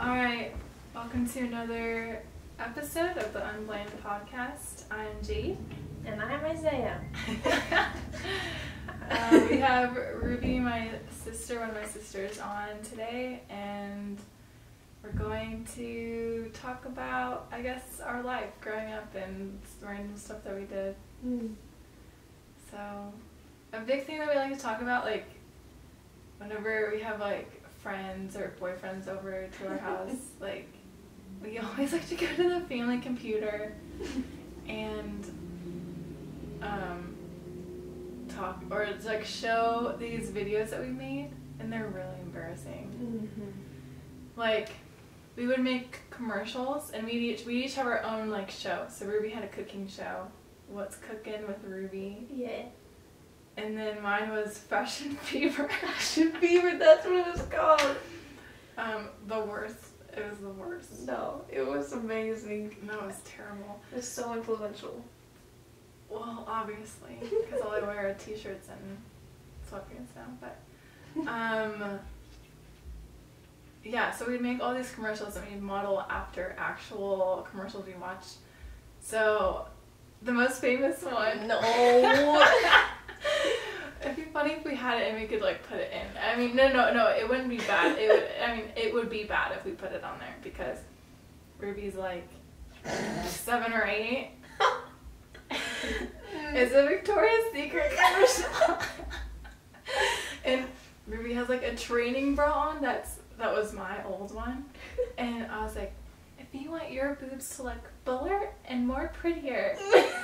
Alright, welcome to another episode of the Unblamed Podcast. I'm Jade. And I'm Isaiah. We have Ruby, my sister, one of my sisters, on today, and we're going to talk about, I guess, our life growing up and random stuff that we did. So, a big thing that we like to talk about, like, whenever we have, like, friends or boyfriends over to our house, like, we always like to go to the family computer and talk or like show these videos that we made, and they're really embarrassing. Like, we would make commercials, and we each have our own like show. So Ruby had a cooking show, What's Cooking with Ruby. Yeah. And then mine was Fashion Fever. Fashion Fever, that's what it was called. The worst. It was the worst. No, it was amazing. No, it was terrible. It was so influential. Well, obviously, because all I wear are t-shirts and sweatpants now. But, yeah, so we'd make all these commercials and we'd model after actual commercials we watched. So, the most famous one. No. It'd be funny if we had it and we could like put it in. I mean, no, it wouldn't be bad. It would be bad if we put it on there because Ruby's like 7 or 8. It's a Victoria's Secret commercial. And Ruby has like a training bra on. That was my old one. And I was like, if you want your boobs to look fuller and more prettier,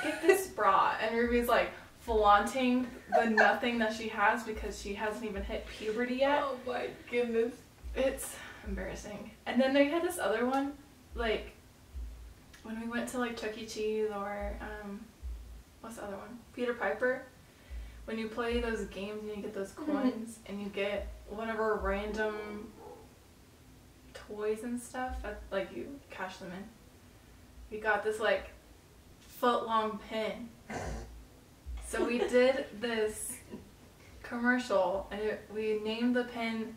get this bra. And Ruby's like flaunting the nothing that she has because she hasn't even hit puberty yet. Oh my goodness. It's embarrassing. And then they had this other one, like when we went to like Chuck E. Cheese or what's the other one? Peter Piper. When you play those games and you get those coins and you get whatever random toys and stuff, like you cash them in. We got this like foot-long pin. So we did this commercial, and we named the pin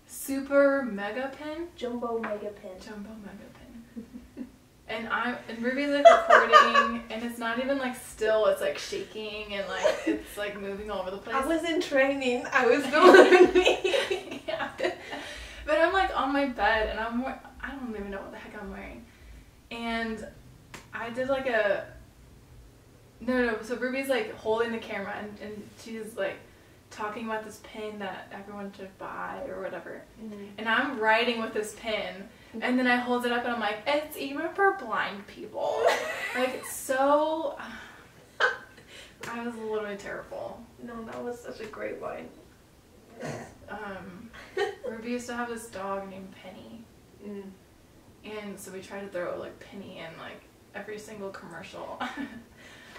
Super Mega Pin. Jumbo Mega Pin. Jumbo Mega Pin. And Ruby's like recording, and it's not even like still, it's like shaking, and like it's like moving all over the place. I was in training. I was doing Yeah. But I'm like on my bed, and I don't even know what the heck I'm wearing. And I did like a... No, so Ruby's like holding the camera and she's like talking about this pin that everyone should buy or whatever. And I'm writing with this pin, and then I hold it up and I'm like, it's even for blind people. Like, it's so... I was literally terrible. No, that was such a great line. Ruby used to have this dog named Penny. And so we tried to throw like Penny in like every single commercial.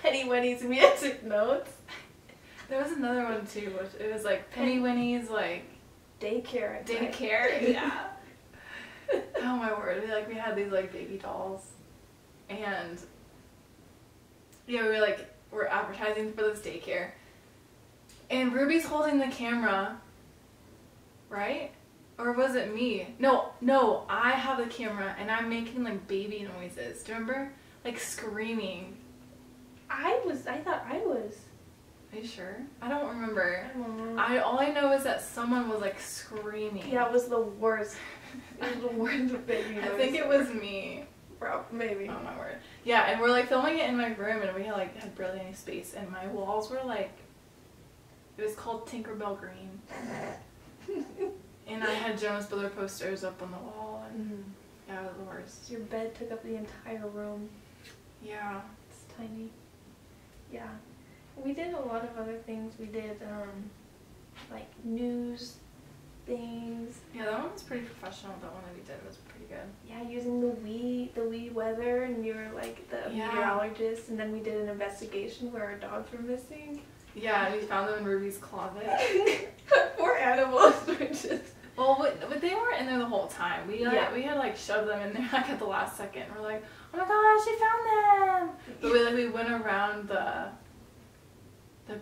Penny Winnie's music notes. There was another one too, which it was like Penny Winnie's like daycare. Daycare, yeah. Oh my word! We had these like baby dolls, and yeah, we're advertising for this daycare, and Ruby's holding the camera, right? Or was it me? No, I have the camera and I'm making like baby noises. Do you remember? Like screaming. I thought I was. Are you sure? I don't remember. I don't know. All I know is that someone was like screaming. Yeah, it was the worst. It was the worst baby noise. I think it was me. Maybe. Oh my word. Yeah, and we're like filming it in my room, and we had barely any space, and my walls were like, it was called Tinkerbell Green. And I had Jonas Brother posters up on the wall, and yeah, it was the worst. Your bed took up the entire room. Yeah. It's tiny. Yeah. We did a lot of other things. We did, like, news things. Yeah, that one was pretty professional. That one that we did was pretty good. Yeah, using the Wii weather, and you were, like, the meteorologist, and then we did an investigation where our dogs were missing. Yeah, and we found them in Ruby's closet. Poor animals were just... Well, but they weren't in there the whole time. We had like shoved them in there like at the last second. We're like, oh my gosh, we found them! But we went around the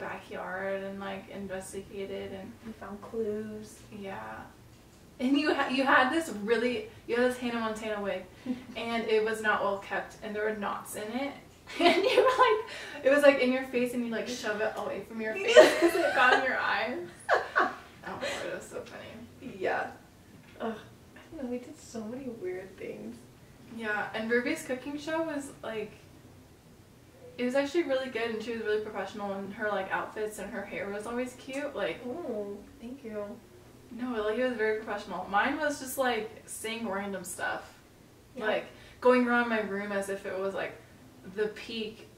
backyard and like investigated, and we found clues. Yeah. And you had this Hannah Montana wig, and it was not well kept, and there were knots in it. And you were like, it was like in your face, and you like shove it away from your face because it got in your eyes. Oh my Lord, it was so funny. Yeah. Ugh. I don't know, we did so many weird things. Yeah, and Ruby's cooking show was like, it was actually really good, and she was really professional, and her like outfits and her hair was always cute. Like, oh, thank you. no, like it was very professional. Mine was just like saying random stuff, Yeah. like going around my room as if it was like the peak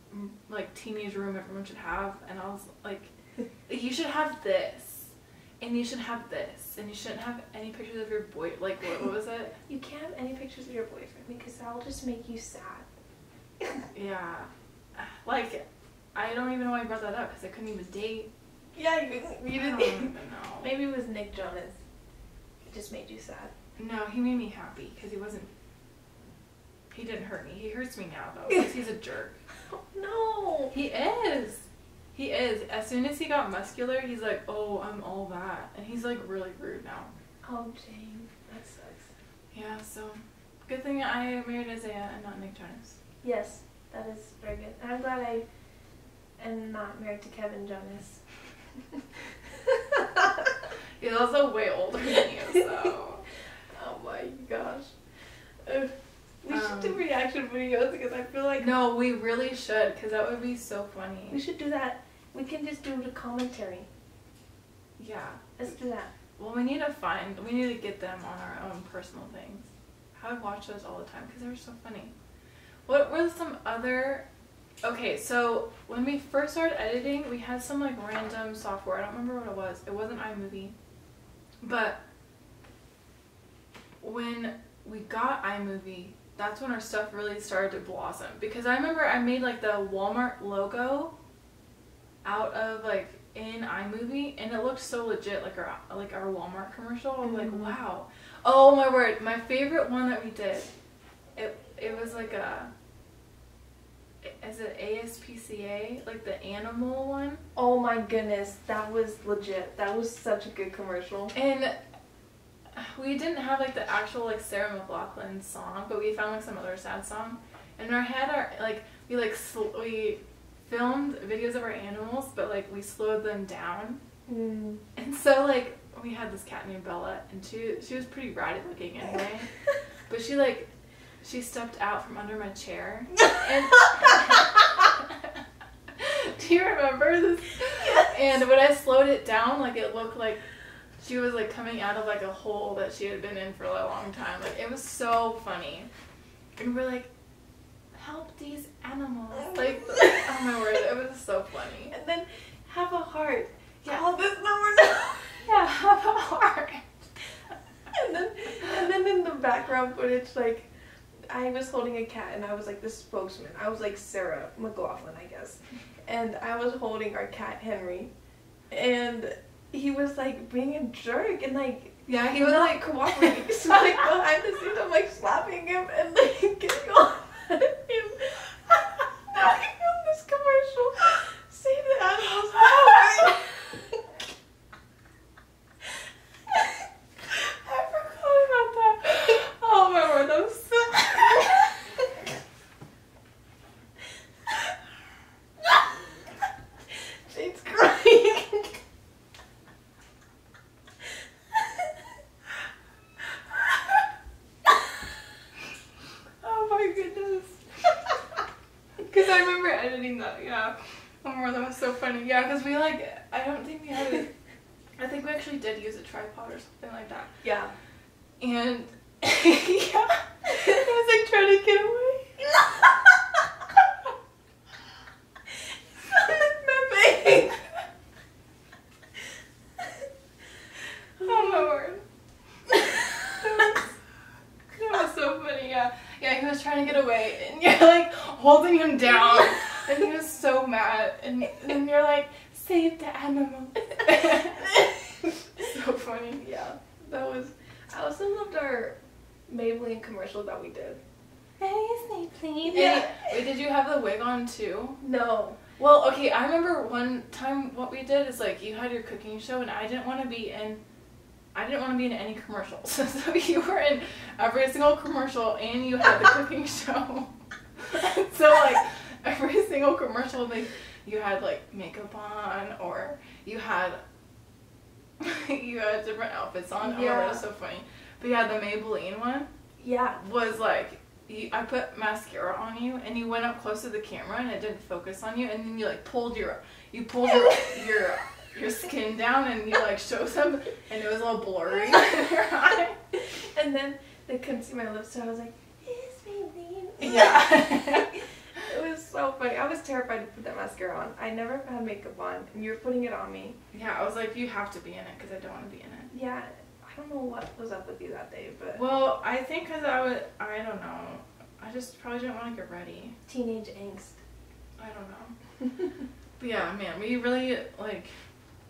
like teenage room everyone should have, and I was like, you should have this, and you should have this, and you shouldn't have any pictures of your boy. Like what was it? You can't have any pictures of your boyfriend because that'll just make you sad. Yeah, like I don't even know why I brought that up because I couldn't even date. Yeah, you I didn't don't even know. Maybe it was Nick Jonas. It just made you sad. No, he made me happy because he didn't hurt me. He hurts me now though because he's a jerk. No. He is. He is. As soon as he got muscular, he's like, oh, I'm all that. And he's like really rude now. Oh, Jane. That sucks. Yeah, so good thing I married Isaiah and not Nick Jonas. Yes, that is very good. And I'm glad I am not married to Kevin Jonas. He's also way older than you, so. Oh my gosh. We should do reaction videos because I feel like... No, we really should because that would be so funny. We should do that. We can just do the commentary. Yeah. Let's do that. Well, we need to get them on our own personal things. I would watch those all the time because they were so funny. What were some other... Okay, so when we first started editing, we had some like random software. I don't remember what it was. It wasn't iMovie. But when we got iMovie, that's when our stuff really started to blossom. Because I remember I made like the Walmart logo out of like in iMovie, and it looked so legit, like our Walmart commercial. I was like, wow. Oh my word, my favorite one that we did. It was like is it ASPCA, like the animal one? Oh my goodness, that was legit. That was such a good commercial. And we didn't have like the actual like Sarah McLachlan song, but we found like some other sad song. And in our head, we filmed videos of our animals, but like we slowed them down. And so like we had this cat named Bella, and she was pretty ratty looking anyway. But she stepped out from under my chair. And do you remember this? Yes. And when I slowed it down, like it looked like she was like coming out of like a hole that she had been in for a long time. Like it was so funny. And we're like, help these animals. Like, oh my word, it was so funny. And then have a heart. Yeah. Call this number now. Yeah, have a heart. And then in the background footage, like, I was holding a cat and I was like the spokesman. I was like Sarah McLachlan, I guess. And I was holding our cat Henry. And he was like being a jerk and like, yeah, he was not like cooperating. So like behind the scenes I'm like slapping him and like getting on him. Now I filmed this commercial. Save the animals. I forgot about that. Oh my word, that was so Jade's crying. oh my goodness. Because I remember editing that, yeah. Oh my word, that was so funny. Yeah, because we like, I don't think we had it. I think we actually did use a tripod or something like that. Yeah. And yeah, I was like trying to get away. Oh my word. That was so funny, yeah. Yeah, he was trying to get away and you're like holding him down and he was so mad and then you're like, save the animal. So funny. Yeah, that was. I also loved our Maybelline commercial that we did. Maybelline. Yeah. Wait, did you have the wig on too? No. Well, okay, I remember one time what we did is like you had your cooking show and I didn't want to be in I didn't want to be in any commercials. So you were in every single commercial and you had the cooking show. So like every single commercial, like you had like makeup on or you had different outfits on. Oh, that was so funny. But yeah, the Maybelline one was like I put mascara on you and you went up close to the camera and it didn't focus on you and then you like pulled your skin down and you like show some and it was all blurry in your eye. And then they couldn't see my lips, so I was like, "It's Maybelline." Yeah. It was so funny. I was terrified to put that mascara on. I never had makeup on, and you were putting it on me. Yeah, I was like, you have to be in it because I don't want to be in it. Yeah, I don't know what was up with you that day, but... Well, I think because I don't know. I just probably didn't want to get ready. Teenage angst. I don't know. But yeah, man, we really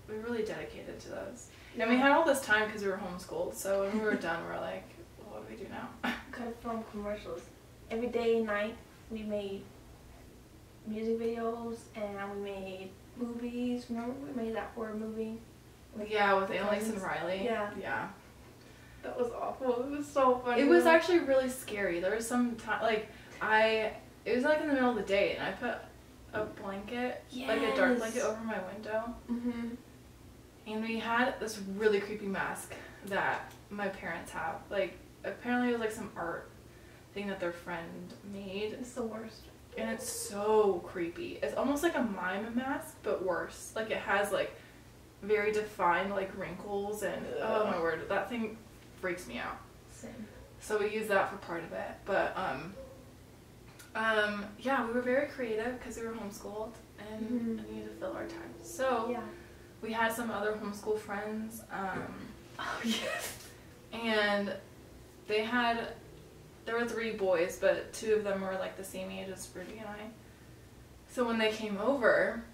dedicated to those. Yeah. And we had all this time because we were homeschooled, so when we were done, we were like, well, what do we do now? Gotta film commercials. Every day, night, we made music videos and we made movies. Remember we made that horror movie? Yeah, with Annalise and Riley. Yeah. Yeah. That was awful. It was so funny. It was actually really scary. There was some time, like, it was like in the middle of the day and I put a blanket, like a dark blanket over my window. Mm-hmm. And we had this really creepy mask that my parents have. Like, apparently it was like some art thing that their friend made. It's the worst. And it's so creepy. It's almost like a mime mask, but worse. Like, it has like very defined like wrinkles and oh my word, that thing freaks me out. Same. So we used that for part of it. But yeah, we were very creative because we were homeschooled and we needed to fill our time. So we had some other homeschool friends. Oh yes. And there were 3 boys, but 2 of them were like the same age as Ruby and I. So when they came over,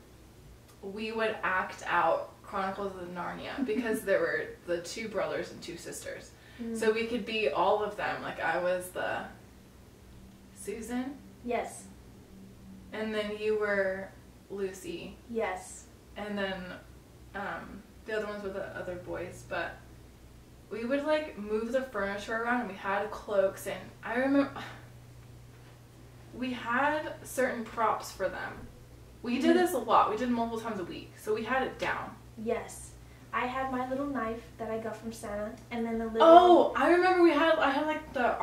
we would act out Chronicles of Narnia because there were the 2 brothers and 2 sisters. So we could be all of them. Like I was the Susan. Yes. And then you were Lucy. Yes. And then the other ones were the other boys, but we would like move the furniture around and we had cloaks and I remember we had certain props for them. We did this a lot. We did multiple times a week. So we had it down. Yes. I had my little knife that I got from Santa and then the little... Oh, I remember I had like the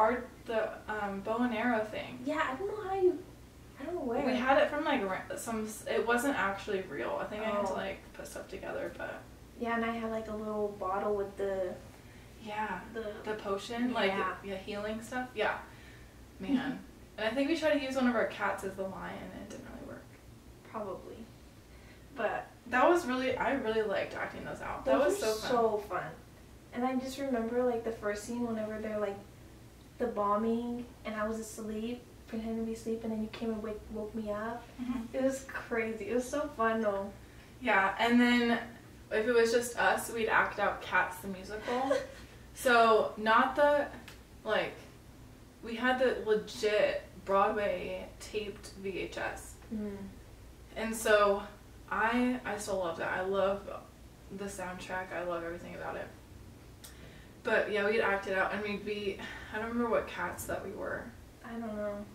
bow and arrow thing. Yeah, I don't know where. We had it from like it wasn't actually real. I think I had to like put stuff together, but... Yeah, and I had like a little bottle with the potion, like healing stuff. Yeah, man. And I think we tried to use one of our cats as the lion, and it didn't really work. Probably, but that was I really liked acting those out. That was so fun. So fun. And I just remember like the first scene whenever they're like the bombing, and I was asleep, pretending to be asleep, and then you came and woke me up. It was crazy. It was so fun though. Yeah, and then if it was just us, we'd act out Cats the musical. So, not the, like, we had the legit Broadway taped VHS. And so, I still love that. I love the soundtrack. I love everything about it. But, yeah, we'd act it out, and we'd be, I don't remember what cats that we were. I don't know.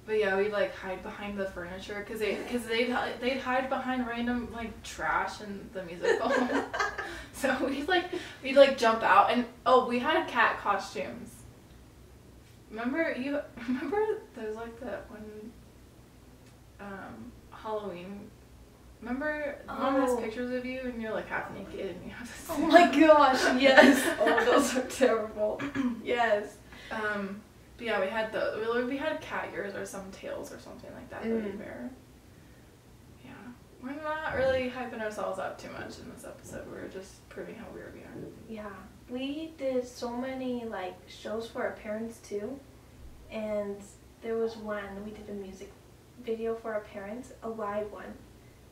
But yeah, we'd like hide behind the furniture because they'd hide behind random like trash in the musical. So we'd jump out and we had cat costumes. Remember there's like that one Halloween. Remember Mom has pictures of you and you're like half naked and you have this. Oh my gosh, yes. Oh, those are terrible. Yes. But yeah, we had we had cat ears or some tails or something like that that we'd wear. Yeah. We're not really hyping ourselves up too much in this episode. We're just proving how weird we are. Yeah. We did so many like shows for our parents too. And there was one, we did a music video for our parents, a live one.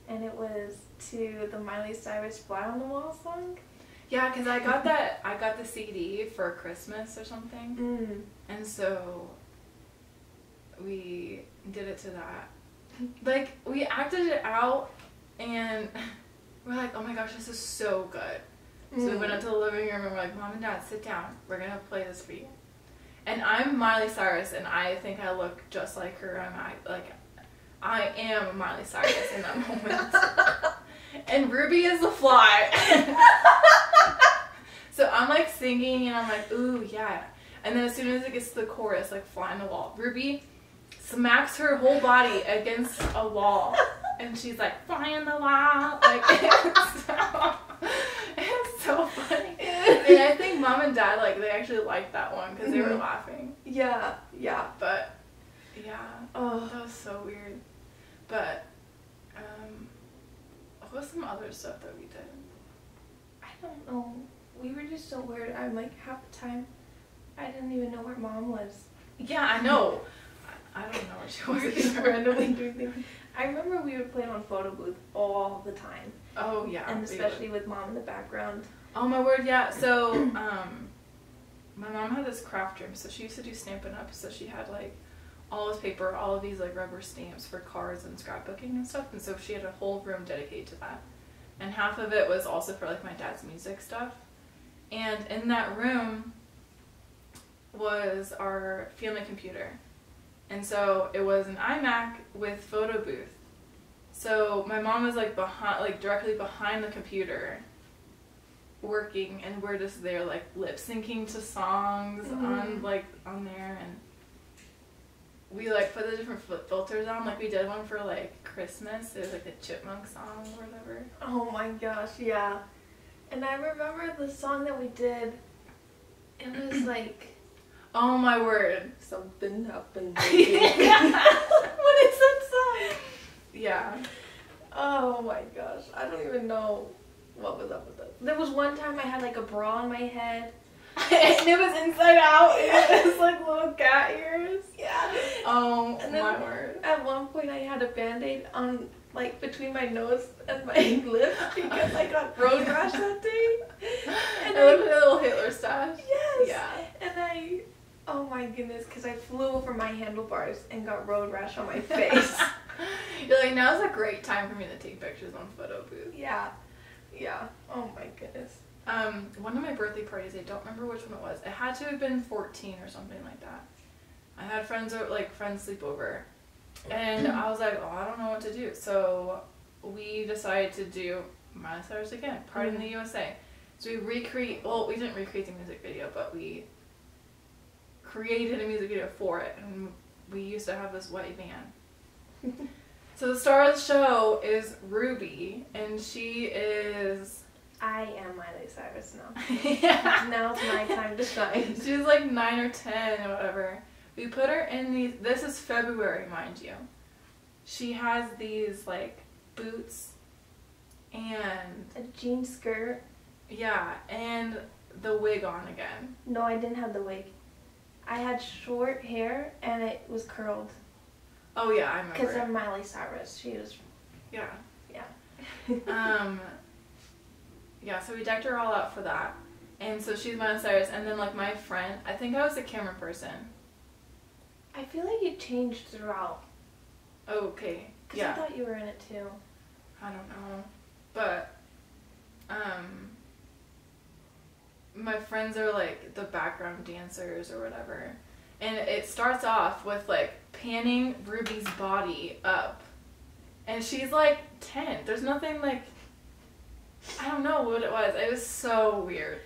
And it was to the Miley Cyrus Fly on the Wall song. Yeah, because I got the CD for Christmas or something. And so we did it to that. Like, we acted it out and we're like, oh my gosh, this is so good. So we went up to the living room and we're like, Mom and Dad, sit down. We're going to play this for you. And I'm Miley Cyrus, and I think I look just like her. I am Miley Cyrus in that moment. And Ruby is the fly. So I'm like singing, and I'm like, ooh, yeah. And then as soon as it gets to the chorus, like fly on the wall, Ruby smacks her whole body against a wall. And she's like, fly on the wall. Like, it's so funny. And I think Mom and Dad, like, they actually liked that one because they were laughing. Yeah. But, yeah. Oh, that was so weird. But, what was some other stuff that we did? I don't know. We were just so weird. I'm like, half the time, I didn't even know where Mom was. Yeah, I know. I don't know where she was. We were just randomly doing things. I remember we would play on photo booth all the time. Oh, yeah. And especially with Mom in the background. Oh, my word, yeah. So, my mom had this craft room, so she used to do Stampin' Up, so she had, like, all this paper, all of these, like, rubber stamps for cards and scrapbooking and stuff, and so she had a whole room dedicated to that. And half of it was also for, like, my dad's music stuff. And in that room was our family computer. And so it was an iMac with photo booth. So my mom was like directly behind the computer working, and we're just there like lip syncing to songs on there, and we like put the different filters on. Like we did one for like Christmas. It was like the Chipmunk song or whatever. Oh my gosh, yeah. And I remember the song that we did. It was like, oh my word, something happened. What is that song? Yeah. Oh my gosh, I don't even know what was up with that. There was one time I had like a bra on my head. And it was inside out. It was like little cat ears. Yeah. Oh and then my word. At one point I had a band-aid on like between my nose and my lips because I got road rash that day. And I looked like a little Hitler stash. Yes. Yeah. And oh my goodness, because I flew over my handlebars and got road rash on my face. You're like, now's a great time for me to take pictures on photo booth. Yeah. Oh my goodness. One of my birthday parties, I don't remember which one it was. It had to have been 14 or something like that. I had friends sleep over. And I was like, oh, I don't know what to do. So we decided to do Miley Cyrus again, Party in the USA. So we didn't recreate the music video, but we created a music video for it. And we used to have this white van. So the star of the show is Ruby, and she is... I am Miley Cyrus now. Yeah. Now's my time to shine. She's like 9 or 10 or whatever. We put her in these... This is February, mind you. She has these, like, boots and... a jean skirt. Yeah, and the wig on again. No, I didn't have the wig. I had short hair, and it was curled. Oh, yeah, I remember. Because I'm Miley Cyrus. She was... Yeah. Yeah. Yeah, so we decked her all out for that. And so she's Miley Cyrus. And then, like, my friend... I think I was the camera person. I feel like you changed throughout. Okay. Because Yeah. I thought you were in it, too. I don't know. But, my friends are, like, the background dancers or whatever. And it starts off with, like, panning Ruby's body up. And she's, like, 10. There's nothing, like... I don't know what it was. It was so weird.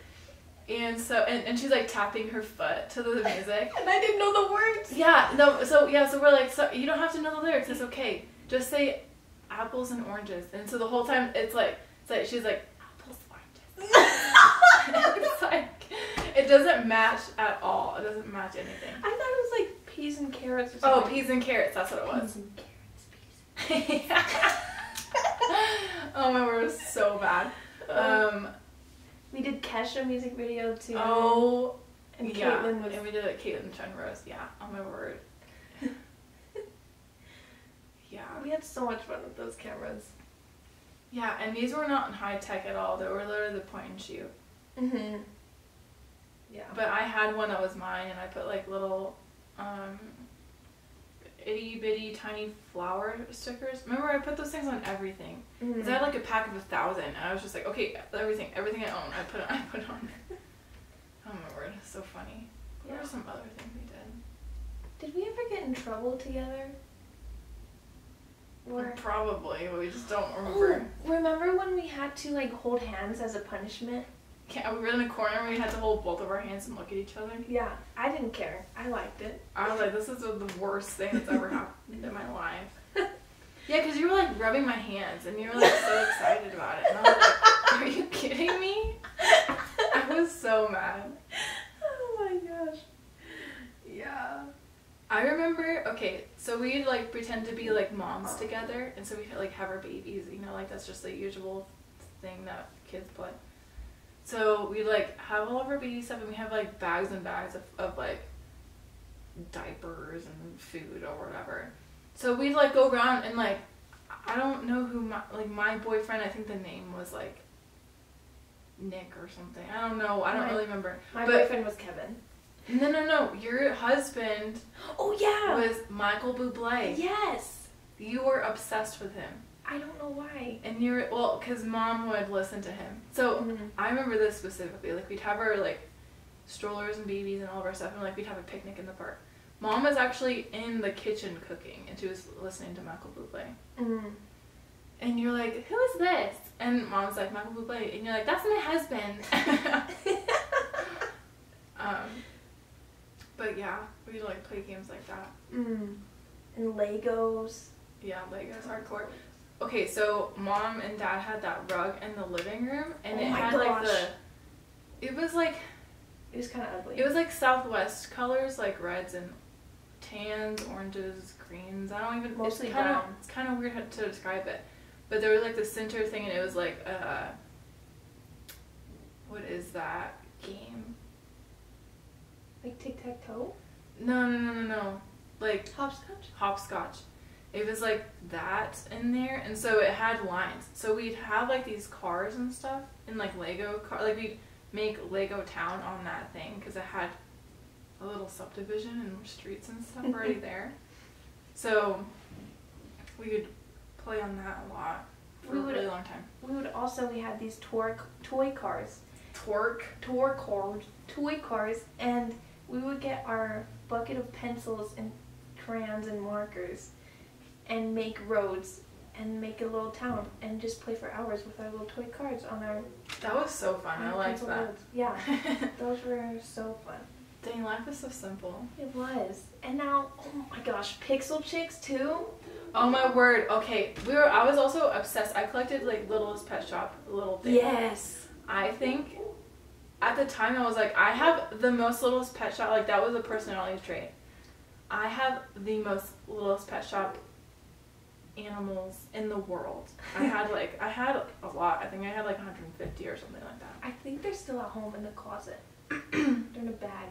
And so, and she's, like, tapping her foot to the music. And I didn't know the words. Yeah, no, so we're like, so you don't have to know the lyrics, it's okay. Just say apples and oranges. And so the whole time, it's like she's like, apples, oranges. It's like, it doesn't match at all. It doesn't match anything. I thought it was like peas and carrots or Oh, something. peas and carrots, that's what it was. Peas and carrots, Yeah. Oh my word, it was so bad. We did Kesha music video too. Oh, and yeah. Caitlin was... And we did a Caitlin Chen roast, yeah. Oh my word. Yeah. We had so much fun with those cameras. Yeah, and these were not high tech at all. They were literally the point and shoot. Mhm. Yeah. But I had one that was mine, and I put like little, itty bitty tiny flower stickers. Remember, I put those things on everything. Because I had like a pack of 1,000, and I was just like, okay, everything I own, I put on there. Oh my word, so funny. What are some other things we did? Did we ever get in trouble together? Or probably, but we just don't remember. Oh, remember when we had to like hold hands as a punishment? Yeah, we were in a corner and we had to hold both of our hands and look at each other. Yeah, I didn't care. I liked it. I was like, this is the worst thing that's ever happened in my life. Yeah, because you were like rubbing my hands and you were like so excited about it. And I was like, are you kidding me? I was so mad. Oh my gosh. Yeah. I remember, okay, so we'd like pretend to be like moms together, and so we'd like have our babies, you know, like that's just the usual thing that kids play. So we'd like have all of our baby stuff, and we have like bags and bags of like diapers and food or whatever. So we'd like go around and like, I don't know who my boyfriend, I think the name was like Nick or something. I don't know, I don't really remember. My boyfriend was Kevin. No. Your husband. Oh yeah. Was Michael Bublé. Yes. You were obsessed with him. I don't know why. And you were, well, because Mom would listen to him. So I remember this specifically. Like we'd have our like strollers and babies and all of our stuff, and like we'd have a picnic in the park. Mom was actually in the kitchen cooking, and she was listening to Michael Bublé. And you're like, who is this? And Mom's like, Michael Bublé. And you're like, that's my husband. But yeah, we like play games like that. And Legos. Yeah, Legos hardcore. Okay, so Mom and Dad had that rug in the living room, and it had like it was kind of ugly. It was like Southwest colors, like reds and tans, oranges, greens. I don't even. Mostly brown. It's kind of weird to describe it, but there was like the center thing, and it was like what is that game? Like tic-tac-toe? No. Like hopscotch. It was like that in there, and so it had lines. So we'd have like these cars and stuff in like Lego like we'd make Lego Town on that thing because it had a little subdivision and streets and stuff already there. So we would play on that a lot for a really long time. We had these toy cars. Toy cars, and we would get our bucket of pencils and crayons and markers and make roads and make a little town and just play for hours with our little toy cars on our... That was so fun. I liked that. Roads. Yeah, those were so fun. Dang, life is so simple. It was. And now, oh my gosh, Pixel Chicks too? Oh my word. Okay, I was also obsessed. I collected like Littlest Pet Shop little things. Yes. I think at the time I was like, I have the most Littlest Pet Shop, like that was a personality trait. I have the most Littlest Pet Shop animals in the world. I had a lot. I think I had like 150 or something like that. I think they're still at home in the closet. They're in a bag.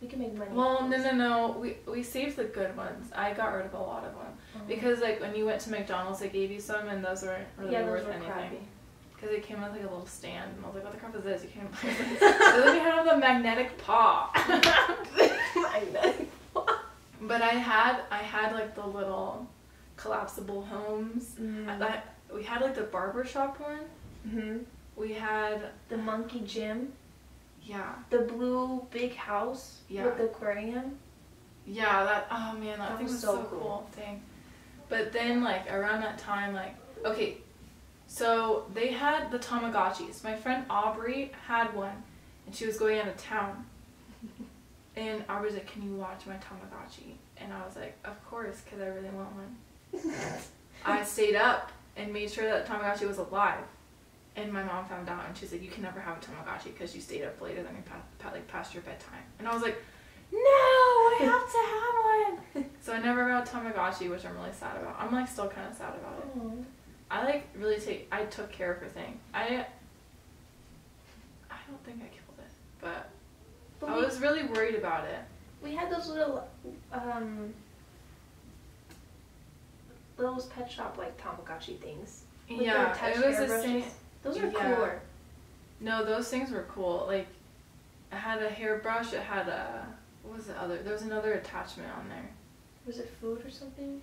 We can make money. Well, no. We saved the good ones. I got rid of a lot of them because like when you went to McDonald's, they gave you some, and those weren't really worth anything. Because it came with like a little stand, and I was like, what the crap is this? You can't play with this. And then we had the magnetic paw. Magnetic paw. But I had like the little collapsible homes. We had like the barbershop one. We had the monkey gym. Yeah. The blue big house with the aquarium. Yeah, that thing was so cool thing. But then like around that time, like, okay, so they had the Tamagotchis. My friend Aubrey had one, and she was going out of town. And Aubrey was like, can you watch my Tamagotchi? And I was like, of course, because I really want one. I stayed up and made sure that Tamagotchi was alive. And my mom found out, and she's like, you can never have a Tamagotchi because you stayed up later than past your bedtime. And I was like, no, I have to have one. So I never got a Tamagotchi, which I'm really sad about. I'm like still kind of sad about it. Aww. I took care of her thing. I don't think I killed it, but I was really worried about it. We had those little Pet Shop like Tamagotchi things. Yeah, it was the same. Those are cooler. No, those things were cool. Like, it had a hairbrush. It had a, what was the other? There was another attachment on there. Was it food or something?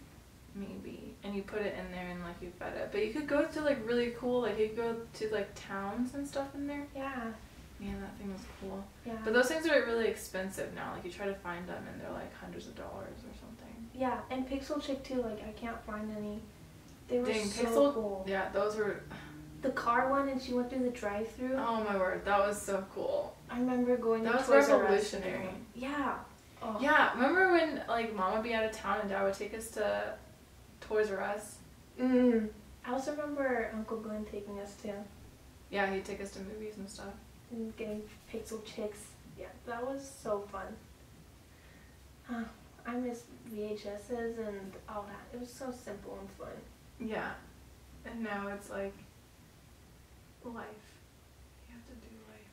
Maybe. And you put it in there and like you fed it. But you could go to like really cool, like you could go to like towns and stuff in there. Yeah. Man, that thing was cool. Yeah. But those things are really expensive now. Like you try to find them and they're like hundreds of dollars or something. Yeah, and Pixel Chick too. Like I can't find any. They were Dang, so Pixel, cool. Yeah, those were. The car one, and she went through the drive-through. Oh my word, that was so cool. I remember going. That to was Toys R Us. revolutionary. Yeah. Oh. Yeah, remember when like Mom would be out of town and Dad would take us to Toys R Us? I also remember Uncle Glenn taking us to. Yeah, he'd take us to movies and stuff. And getting Pixel Chicks. Yeah, that was so fun. I miss VHSs and all that. It was so simple and fun. Yeah. And now it's like life. You have to do life.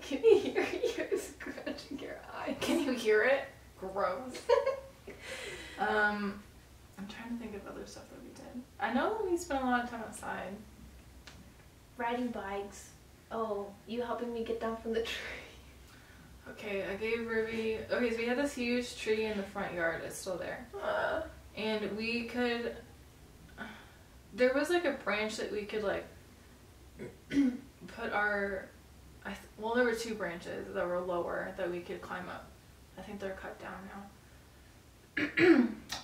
Can you hear you scratching your eye? Can you hear it? Gross. I'm trying to think of other stuff that we did. I know that we spent a lot of time outside. Riding bikes. Oh, you helping me get down from the tree. Okay, I gave Ruby... Okay, so we had this huge tree in the front yard. It's still there. And we could... There was like a branch that we could like put our... Well, there were two branches that were lower that we could climb up. I think they're cut down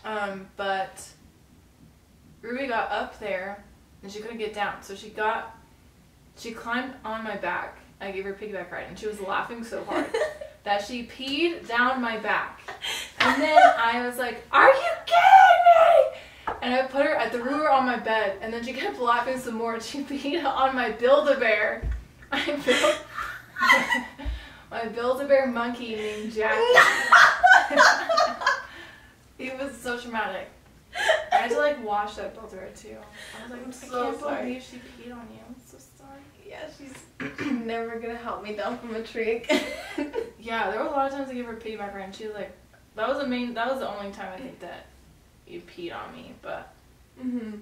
now. But Ruby got up there and she couldn't get down. So she climbed on my back. I gave her a piggyback ride and she was laughing so hard that she peed down my back. And then I was like, "Are you kidding me?" And I threw her on my bed and then she kept laughing some more and she peed on my Build-A-Bear. My Build-A-Bear monkey named Jackie. It was so traumatic. I had to like wash that Build-A-Bear too. I was like, I can't believe she peed on you. I'm so sorry. Yeah, she's never gonna help me down from a tree again. Yeah, there were a lot of times I gave her a piggyback ride and she was like, that was the only time I think that you peed on me, but oh my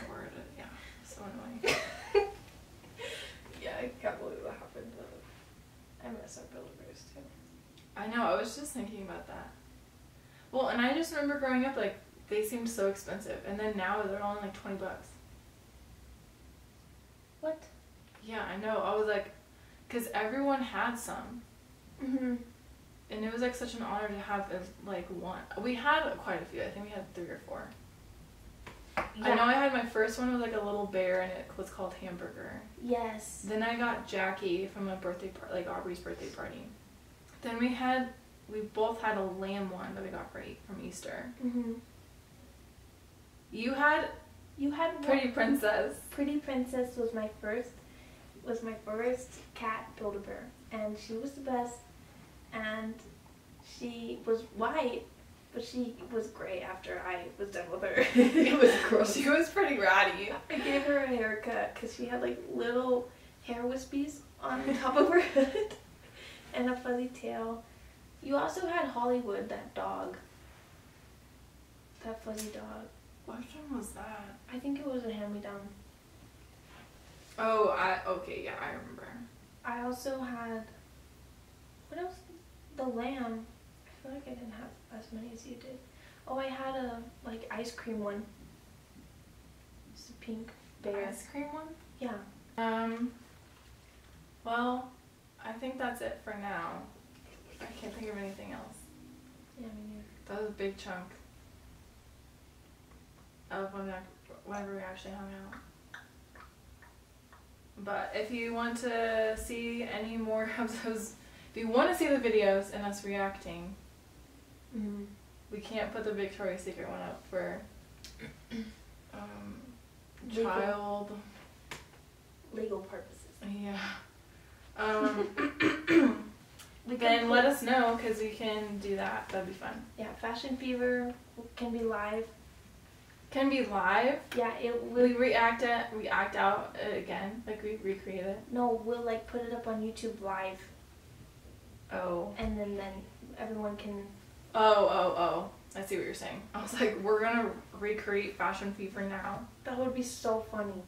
word, yeah, so annoying. Yeah, I can't believe that happened. I miss our Build-A-Bears too. I know, I was just thinking about that. Well, and I just remember growing up, like, they seemed so expensive, and then now they're only like $20. What? Yeah, I know, I was like, because everyone had some. And it was like such an honor to have like one. We had quite a few. I think we had 3 or 4. Yeah. I know I had my first one was like a little bear and it was called Hamburger. Yes. Then I got Jackie from a birthday like Aubrey's birthday party. Then we both had a lamb one that we got from Easter. You had Pretty Princess. Pretty Princess was my first cat Build-A-Bear, and she was the best. And she was white, but she was gray after I was done with her. It was gross. She was pretty ratty. I gave her a haircut because she had like little hair wispies on the top of her head and a fuzzy tail. You also had Hollywood, that dog. That fuzzy dog. Which one was that? I think it was a hand-me-down. Oh, okay, yeah, I remember. I also had... What else? The lamb. I feel like I didn't have as many as you did. Oh, I had a like ice cream one. It's a pink bear. Ice cream one? Yeah. Well, I think that's it for now. I can't think of anything else. Yeah, me neither. That was a big chunk of whenever we actually hung out. But if you want to see any more of those, if you want to see the videos and us reacting, we can't put the Victoria's Secret one up for legal purposes. Yeah. Then let us know because we can do that. That'd be fun. Yeah, Fashion Fever can be live. Can be live? Yeah, it will. We act out again, like we recreate it. No, we'll like put it up on YouTube live. Oh. And then everyone can. Oh. I see what you're saying. I was like, we're gonna recreate Fashion Fever now. That would be so funny.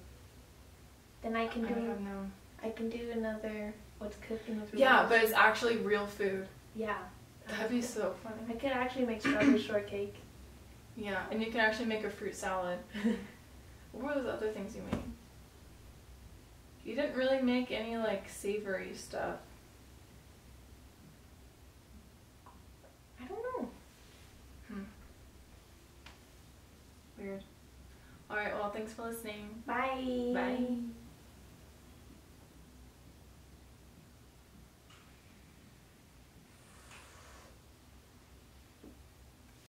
Then I can do another what's cooking with. Yeah, but it's actually real food. Yeah. That'd be so funny. I could actually make strawberry shortcake. Yeah, and you can actually make a fruit salad. What were those other things you made? You didn't really make any like savory stuff. I don't know. Weird. Alright, well, thanks for listening. Bye. Bye.